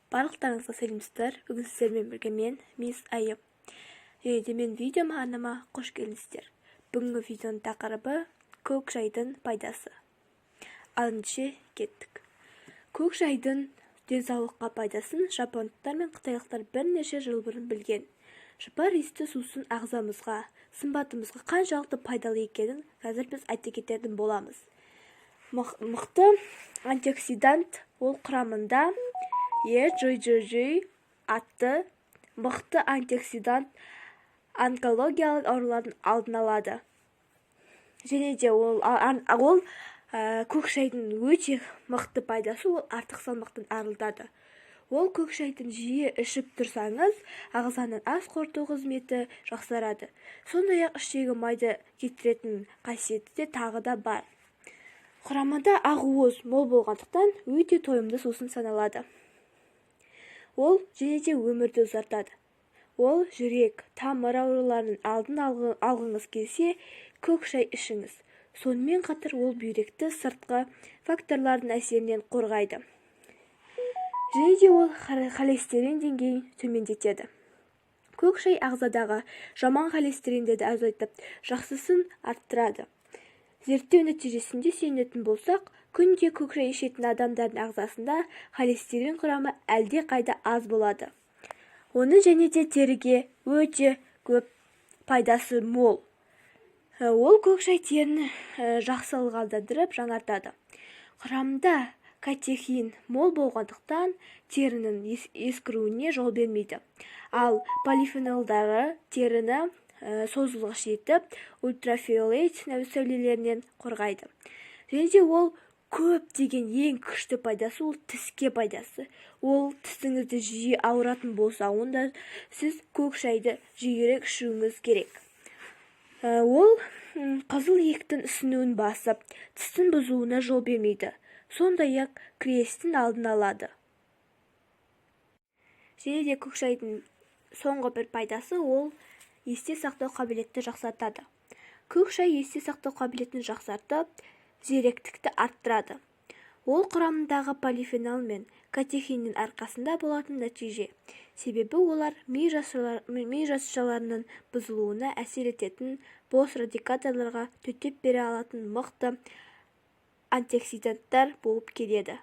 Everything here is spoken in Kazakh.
Барлықтарыңызға сәлемдестер. Бүгін сіздермен бірге мен, мисс Айым. Және де мен видео мағанама қош келдіңіздер. Бүгінгі видеоның тақырыбы көк шайдың пайдасы. Алыншы кеттік. Көк шайдың денсаулыққа пайдасын жапондықтар мен қытайлықтар бірнеше жыл бұрын білген. Шипа иісті сусын ағзамызға, сымбатымызға қаншалықты пайдалы екенін қазір біз айта кететін боламыз. Мықты антиоксидант ол құрамында EGG атты мықты антиоксидант онкологиялық аурулардың алдын алады. Және де ол көк шайдың өте мықты пайдасы ол артық салмақтан арылтады. Ол көк шайдың жиі ішіп тұрсаңыз, ағзаның ас қорыту қызметі жақсарады. Сондай-ақ іштегі майды кетіретін қасиеті де тағы да бар. Құрамында ақуыз мол болғандықтан өте тойымды сусын саналады. Ол және де өмірді ұзартады. Ол жүрек, тамыр ауруларының алдын алғыңыз келсе, көк шай ішіңіз. Сонымен қатар ол бүйректі сыртқы факторлардың әсерінен қорғайды. Және де ол холестерин деңгейін төмендетеді. Көк шай ағзадағы жаман холестеринді азайтып, жақсысын арттырады. Зерттеу нәтижесінде сүйенетін болсақ, күнде көк шай ішетін адамдардың ағзасында холестерин құрамы әлде қайда аз болады. Оның және де теріге өте көп пайдасы мол. Ол көк шай теріні жақсы ылғалдандырып жаңартады. Құрамында катехин мол болғандықтан терінің ескіруіне жол бермейді. Ал полифенолдары теріні созылғыш етіп, ультрафиолет сәулелерінен қорғайды. Және де ол көп деген ең күшті пайдасы ол тіске пайдасы. Ол тісіңізді жиі ауыратын болса, онда сіз көк шайды жиірек ішуіңіз керек. Ол қызыл еттің ісінуін басып, тістің бұзуына жол бермейді. Сондай-ақ крестің алдын алады. Және де көк шайдың соңғы бір пайдасы ол есте сақтау қабілетті жақсартады. Көк шай есте сақтау қабілетін жақсартып, зеректікті арттырады. Ол құрамындағы полифенол мен катехиннің арқасында болатын нәтиже. Себебі олар ми жасушаларының бұзылуына әсер ететін бос радикалдарға төтеп бере алатын мықты антиоксиданттар болып келеді.